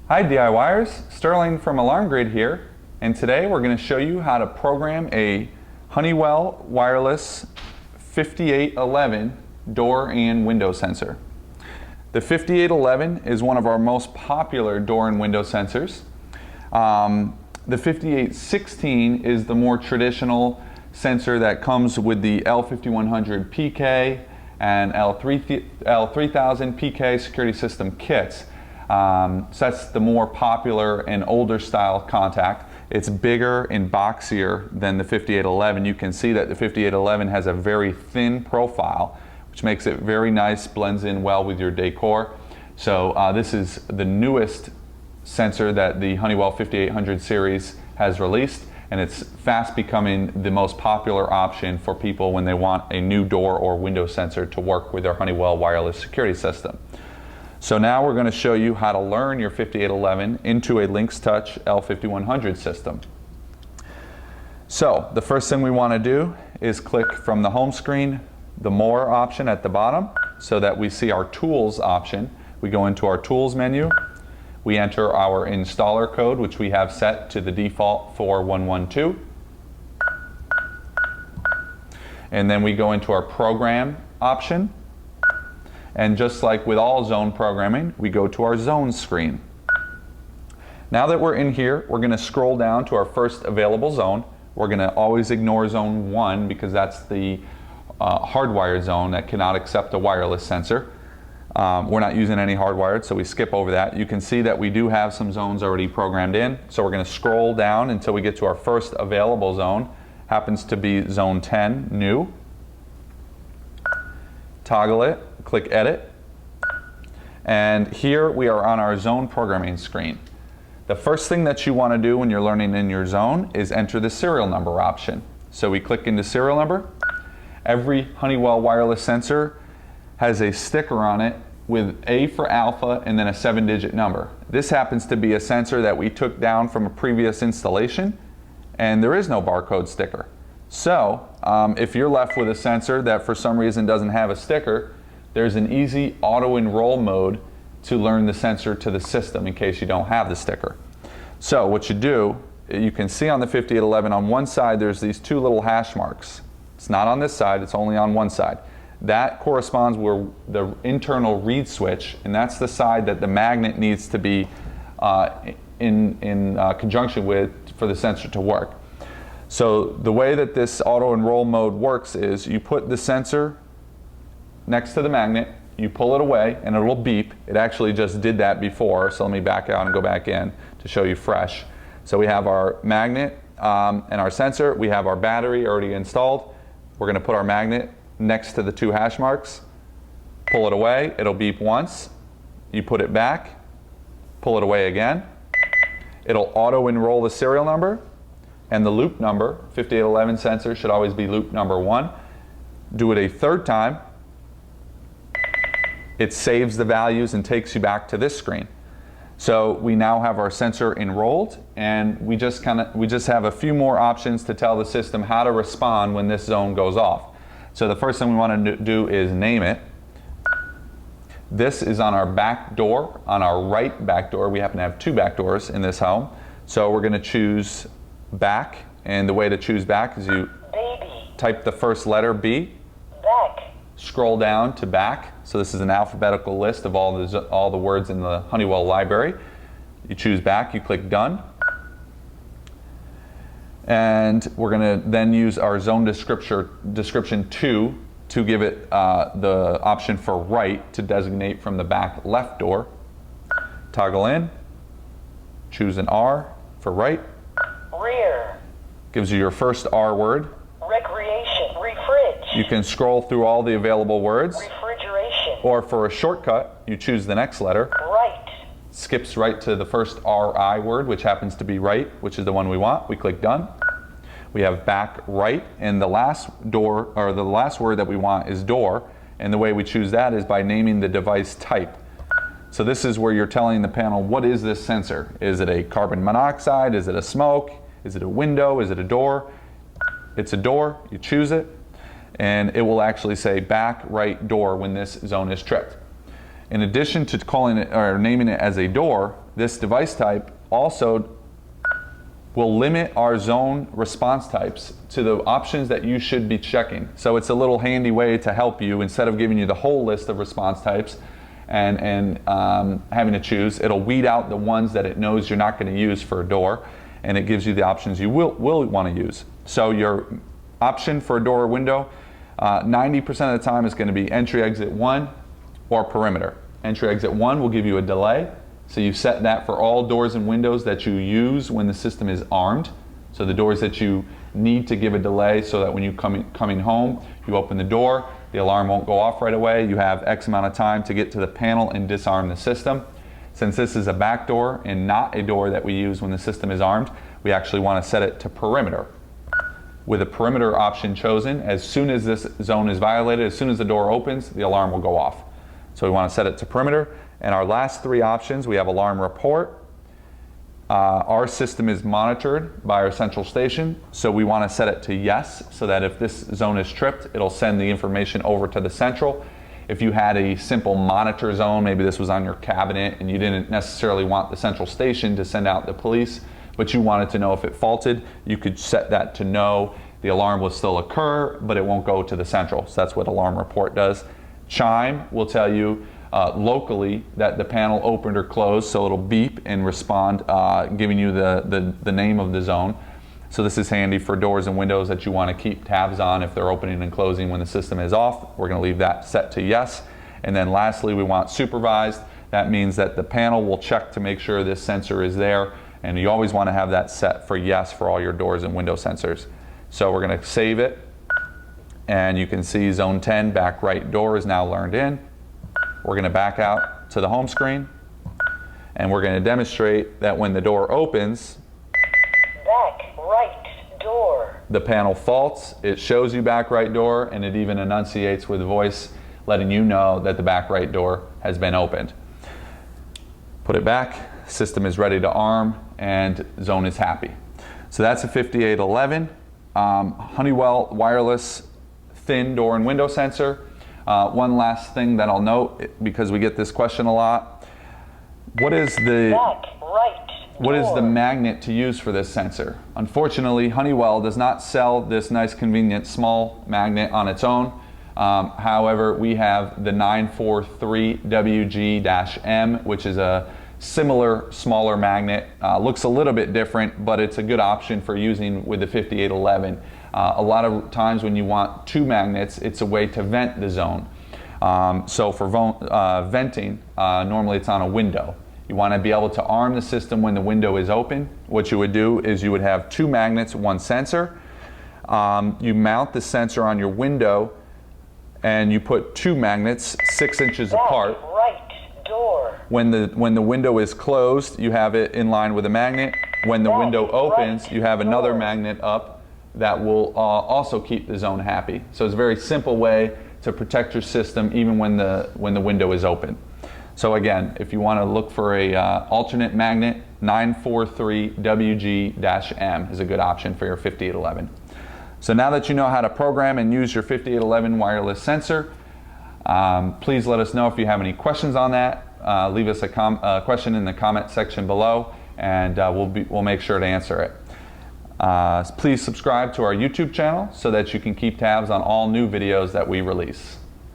Hi DIYers, Sterling from Alarm Grid here, and today we're going to show you how to program a Honeywell wireless 5811 door and window sensor. The 5811 is one of our most popular door and window sensors. The 5816 is the more traditional sensor that comes with the L5100 PK and L3000 PK security system kits. So that's the more popular and older style contact. It's bigger and boxier than the 5811. You can see that the 5811 has a very thin profile, which makes it very nice, blends in well with your decor. So this is the newest sensor that the Honeywell 5800 series has released, and it's fast becoming the most popular option for people when they want a new door or window sensor to work with their Honeywell wireless security system. So now we're going to show you how to learn your 5811 into a LYNX Touch L5100 system. So the first thing we want to do is click from the home screen the More option at the bottom so that we see our Tools option. We go into our Tools menu, we enter our installer code, which we have set to the default 4112, and then we go into our Program option. And just like with all zone programming, we go to our zone screen. Now that we're in here, we're going to scroll down to our first available zone. We're going to always ignore zone 1 because that's the hardwired zone that cannot accept a wireless sensor. We're not using any hardwired, so we skip over that. You can see that we do have some zones already programmed in. So we're going to scroll down until we get to our first available zone. Happens to be zone 10, new. Toggle it. Click Edit, and here we are on our zone programming screen. The first thing that you want to do when you're learning in your zone is enter the serial number option. So we click into serial number. Every Honeywell wireless sensor has a sticker on it with A for alpha and then a 7-digit number. This happens to be a sensor that we took down from a previous installation, and there is no barcode sticker. So if you're left with a sensor that for some reason doesn't have a sticker, there's an easy auto-enroll mode to learn the sensor to the system in case you don't have the sticker. So what you do, you can see on the 5811 on one side there's these two little hash marks. It's not on this side, it's only on one side. That corresponds with the internal read switch, and that's the side that the magnet needs to be in conjunction with for the sensor to work. So the way that this auto-enroll mode works is you put the sensor next to the magnet, you pull it away, and it will beep. It actually just did that before, so let me back out and go back in to show you fresh. So we have our magnet and our sensor. We have our battery already installed. We're going to put our magnet next to the two hash marks, pull it away, it'll beep once. You put it back, pull it away again. It'll auto-enroll the serial number, and the loop number, 5811 sensor should always be loop number 1. Do it a third time. It saves the values and takes you back to this screen. So we now have our sensor enrolled, and we just have a few more options to tell the system how to respond when this zone goes off. So the first thing we want to do is name it. This is on our back door, on our right back door. We happen to have two back doors in this home. So we're going to choose back, and the way to choose back is you type the first letter B. Back. Scroll down to back. So this is an alphabetical list of all the words in the Honeywell library. You choose back, you click done. And we're going to then use our zone description 2 to give it the option for right to designate from the back left door. Toggle in, choose an R for right. Rear. Gives you your first R word. Recreation. Refridge. You can scroll through all the available words. Refrigeration. Or for a shortcut, you choose the next letter. Right. Skips right to the first RI word, which happens to be right, which is the one we want. We click done. We have back right, and the last door, or the last word that we want is door, and the way we choose that is by naming the device type. So this is where you're telling the panel, what is this sensor? Is it a carbon monoxide? Is it a smoke? Is it a window? Is it a door? It's a door, you choose it, and it will actually say back right door when this zone is tripped. In addition to calling it or naming it as a door, this device type also will limit our zone response types to the options that you should be checking. So it's a little handy way to help you. Instead of giving you the whole list of response types and having to choose, it'll weed out the ones that it knows you're not going to use for a door, and it gives you the options you will want to use. So your option for a door or window, 90% of the time is going to be entry exit 1 or perimeter. Entry exit 1 will give you a delay. So you set that for all doors and windows that you use when the system is armed. So the doors that you need to give a delay so that when you coming home, you open the door, the alarm won't go off right away. You have X amount of time to get to the panel and disarm the system. Since this is a back door and not a door that we use when the system is armed, we actually want to set it to perimeter. With a perimeter option chosen, as soon as this zone is violated, as soon as the door opens, the alarm will go off. So we want to set it to perimeter. And our last three options, we have alarm report. Our system is monitored by our central station, so we want to set it to yes, so that if this zone is tripped, it'll send the information over to the central. If you had a simple monitor zone, maybe this was on your cabinet and you didn't necessarily want the central station to send out the police, but you wanted to know if it faulted, you could set that to no. The alarm will still occur, but it won't go to the central. So that's what alarm report does. Chime will tell you locally that the panel opened or closed, so it'll beep and respond, giving you the name of the zone. So this is handy for doors and windows that you want to keep tabs on if they're opening and closing when the system is off. We're going to leave that set to yes. And then lastly, we want supervised. That means that the panel will check to make sure this sensor is there, and you always want to have that set for yes for all your doors and window sensors. So we're going to save it, and you can see zone 10, back right door, is now learned in. We're going to back out to the home screen, and we're going to demonstrate that when the door opens, back right door, the panel faults. It shows you back right door, and it even enunciates with a voice letting you know that the back right door has been opened. Put it back, system is ready to arm, and zone is happy. So that's a 5811 Honeywell wireless thin door and window sensor. One last thing that I'll note, because we get this question a lot, what is the magnet to use for this sensor? Unfortunately, Honeywell does not sell this nice convenient small magnet on its own. However, we have the 943WG-M, which is a similar smaller magnet. Looks a little bit different, but it's a good option for using with the 5811. A lot of times when you want two magnets, it's a way to vent the zone. So for venting, normally it's on a window. You want to be able to arm the system when the window is open. What you would do is you would have two magnets, one sensor. You mount the sensor on your window, and you put two magnets 6 inches apart. When the window is closed, you have it in line with a magnet. When the window opens, you have another magnet up that will also keep the zone happy. So it's a very simple way to protect your system even when the window is open. So again, if you want to look for a alternate magnet, 943WG-M is a good option for your 5811. So now that you know how to program and use your 5811 wireless sensor, please let us know if you have any questions on that. Leave us a question in the comment section below, and we'll make sure to answer it. Please subscribe to our YouTube channel so that you can keep tabs on all new videos that we release.